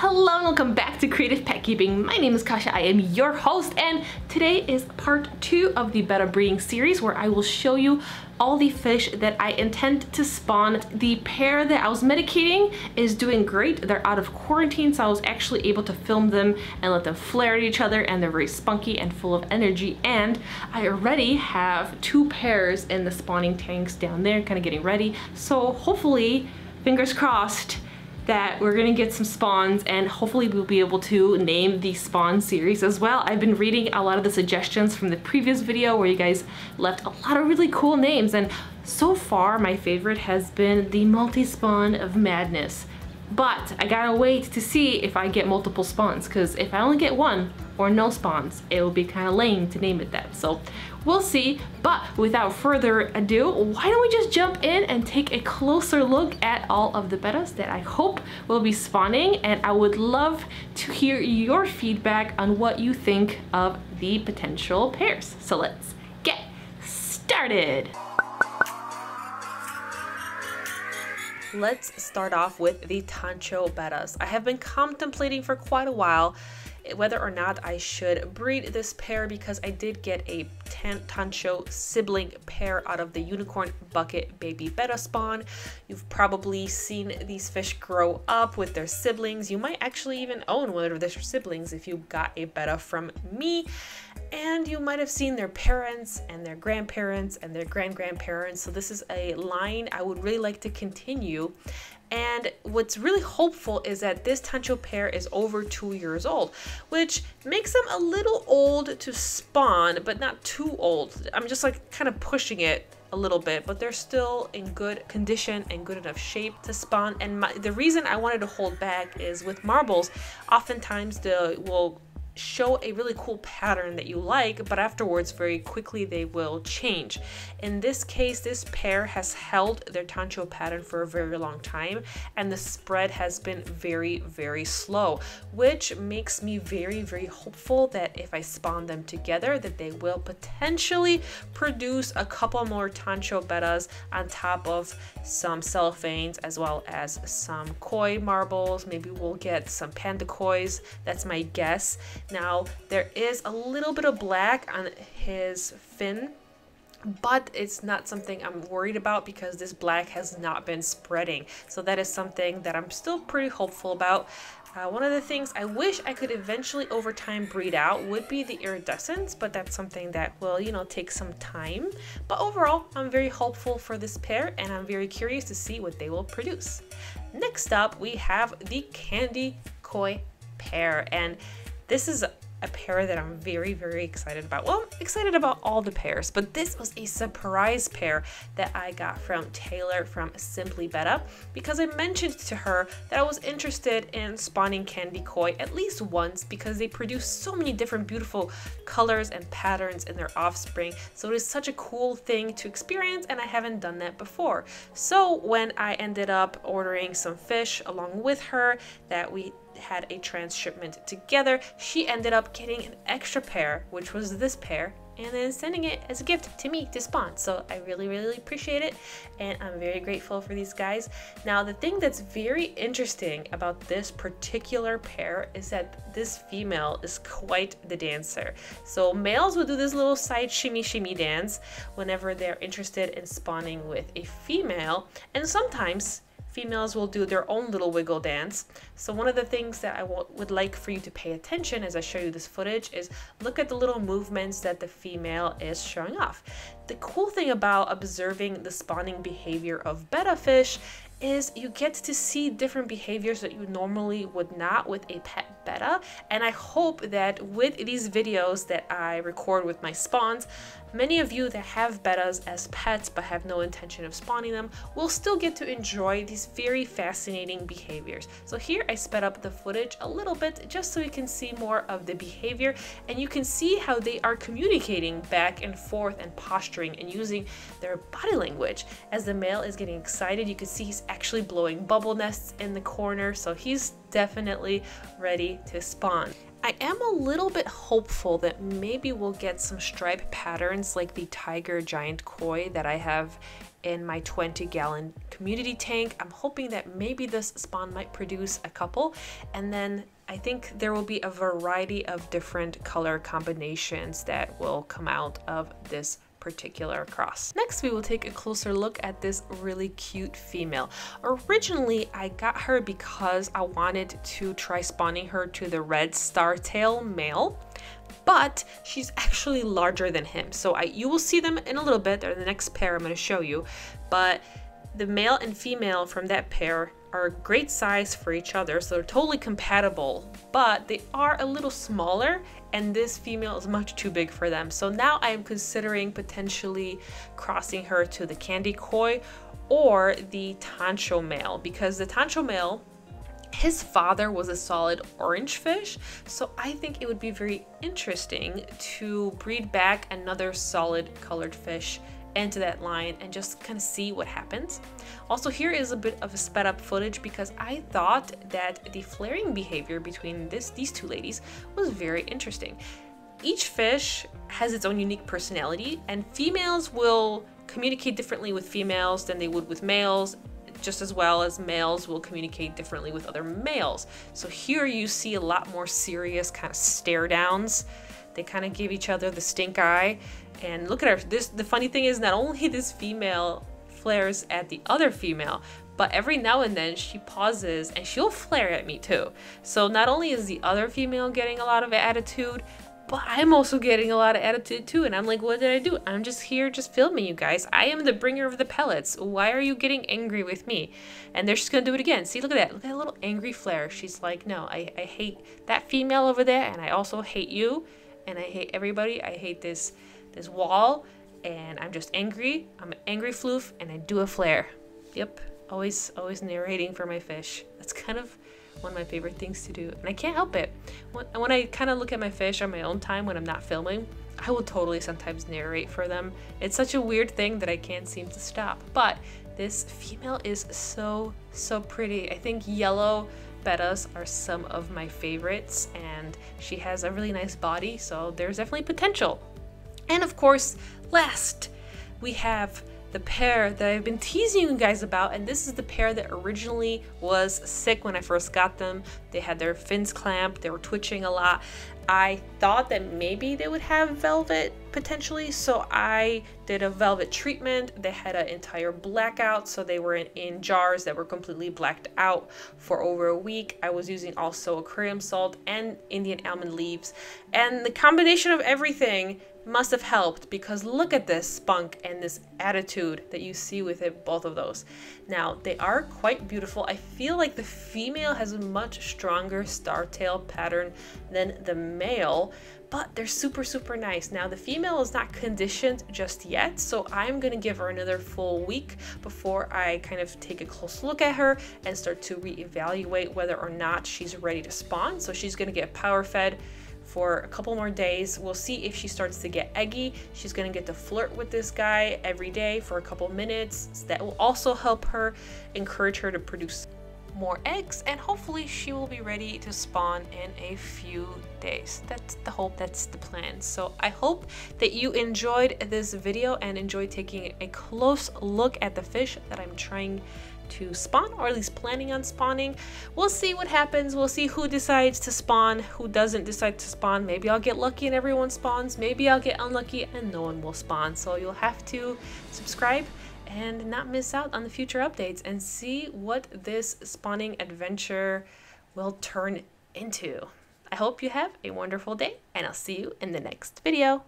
Hello and welcome back to Creative Pet Keeping. My name is Kasha, I am your host, and today is part 2 of the Betta breeding series where I will show you all the fish that I intend to spawn. The pair that I was medicating is doing great. They're out of quarantine, so I was actually able to film them and let them flare at each other, and they're very spunky and full of energy. And I already have 2 pairs in the spawning tanks down there, kind of getting ready. So hopefully, fingers crossed, that we're gonna get some spawns, and hopefully we'll be able to name the spawn series as well. I've been reading a lot of the suggestions from the previous video where you guys left a lot of really cool names, and so far my favorite has been the multi-spawn of madness. But I gotta wait to see if I get multiple spawns, because if I only get 1 or no spawns, it will be kind of lame to name it that. So we'll see. But without further ado, why don't we just jump in and take a closer look at all of the bettas that I hope will be spawning. And I would love to hear your feedback on what you think of the potential pairs. So let's get started. Let's start off with the Tancho bettas. I have been contemplating for quite a while whether or not I should breed this pair, because I did get a Tancho sibling pair out of the unicorn bucket baby betta spawn. You've probably seen these fish grow up with their siblings. You might actually even own one of their siblings if you got a betta from me. And you might have seen their parents and their grandparents and their grandparents. So this is a line I would really like to continue. And what's really hopeful is that this Tancho pair is over 2 years old, which makes them a little old to spawn, but not too old. I'm just like kind of pushing it a little bit, but they're still in good condition and good enough shape to spawn. And the reason I wanted to hold back is with marbles, oftentimes they will show a really cool pattern that you like, but afterwards very quickly they will change. In this case, this pair has held their Tancho pattern for a very long time, and the spread has been very slow, which makes me very hopeful that if I spawn them together, that they will potentially produce a couple more Tancho bettas on top of some cellophanes, as well as some koi marbles. Maybe we'll get some panda kois. That's my guess. Now, there is a little bit of black on his fin, but it's not something I'm worried about because this black has not been spreading. So that is something that I'm still pretty hopeful about. One of the things I wish I could eventually over time breed out would be the iridescence, but that's something that will, take some time. But overall, I'm very hopeful for this pair, and I'm very curious to see what they will produce. Next up, we have the candy koi pair, and this is a pair that I'm very excited about. Well, I'm excited about all the pairs, but this was a surprise pair that I got from Taylor from Simply Betta, because I mentioned to her that I was interested in spawning candy koi at least once, because they produce so many different beautiful colors and patterns in their offspring. So it is such a cool thing to experience, and I haven't done that before. So when I ended up ordering some fish along with her that we had a transshipment together, she ended up getting an extra pair, which was this pair, and then sending it as a gift to me to spawn. So I really appreciate it, and I'm very grateful for these guys. Now, the thing that's very interesting about this particular pair is that this female is quite the dancer. So males will do this little side shimmy dance whenever they're interested in spawning with a female, and sometimes females will do their own little wiggle dance. So one of the things that I would like for you to pay attention as I show you this footage is look at the little movements that the female is showing off. The cool thing about observing the spawning behavior of betta fish is you get to see different behaviors that you normally would not with a pet betta. And I hope that with these videos that I record with my spawns, many of you that have bettas as pets but have no intention of spawning them will still get to enjoy these very fascinating behaviors. So here I sped up the footage a little bit just so you can see more of the behavior, and you can see how they are communicating back and forth and posturing and using their body language. As the male is getting excited, you can see he's actually blowing bubble nests in the corner, so he's definitely ready to spawn. I am a little bit hopeful that maybe we'll get some stripe patterns like the tiger giant koi that I have in my 20-gallon community tank. I'm hoping that maybe this spawn might produce a couple, and then I think there will be a variety of different color combinations that will come out of this particular cross. Next, we will take a closer look at this really cute female. Originally, I got her because I wanted to try spawning her to the red startail male, but she's actually larger than him. So you will see them in a little bit. They're the next pair I'm going to show you, but the male and female from that pair are a great size for each other, so they're totally compatible, but they are a little smaller and this female is much too big for them. So now I am considering potentially crossing her to the candy koi or the tancho male, because the tancho male, his father was a solid orange fish, so I think it would be very interesting to breed back another solid colored fish into that line and just kind of see what happens. Also, here is a bit of a sped up footage because I thought that the flaring behavior between these two ladies was very interesting. Each fish has its own unique personality, and females will communicate differently with females than they would with males, just as well as males will communicate differently with other males. So here you see a lot more serious kind of stare downs. They kind of give each other the stink eye. And look at her. The funny thing is, not only this female flares at the other female, but every now and then she pauses and she'll flare at me too. So not only is the other female getting a lot of attitude, but I'm also getting a lot of attitude too. And I'm like, what did I do? I'm just here just filming you guys. I am the bringer of the pellets. Why are you getting angry with me? And they're just gonna do it again. See, look at that. Look at that little angry flare. She's like, no, I hate that female over there, and I also hate you, and I hate everybody. I hate this wall, and I'm just angry. I'm an angry floof, and I do a flare. Yep, always narrating for my fish. That's kind of one of my favorite things to do, and I can't help it. When I kind of look at my fish on my own time when I'm not filming, I will totally sometimes narrate for them. It's such a weird thing that I can't seem to stop. But this female is so pretty. I think yellow bettas are some of my favorites, and she has a really nice body, so there's definitely potential. And of course, last, we have the pair that I've been teasing you guys about, and this is the pair that originally was sick when I first got them. They had their fins clamped, they were twitching a lot. I thought that maybe they would have velvet potentially, so I did a velvet treatment. They had an entire blackout, so they were in jars that were completely blacked out for over a week. I was using also aquarium salt and Indian almond leaves, and the combination of everything must have helped, because look at this spunk and this attitude that you see with it, both of those. Now, they are quite beautiful. I feel like the female has a much stronger startail pattern than the male, but they're super nice. Now, the female is not conditioned just yet, so I'm gonna give her another full week before I kind of take a close look at her and start to reevaluate whether or not she's ready to spawn. So she's gonna get power fed for a couple more days. We'll see if she starts to get eggy. She's gonna get to flirt with this guy every day for a couple minutes. So that will also help her, encourage her to produce more eggs, and hopefully she will be ready to spawn in a few days. That's the hope, that's the plan. So I hope that you enjoyed this video and enjoyed taking a close look at the fish that I'm trying to spawn, or at least planning on spawning. We'll see what happens. We'll see who decides to spawn, who doesn't decide to spawn. Maybe I'll get lucky and everyone spawns. Maybe I'll get unlucky and no one will spawn. So you'll have to subscribe and not miss out on the future updates and see what this spawning adventure will turn into. I hope you have a wonderful day, and I'll see you in the next video.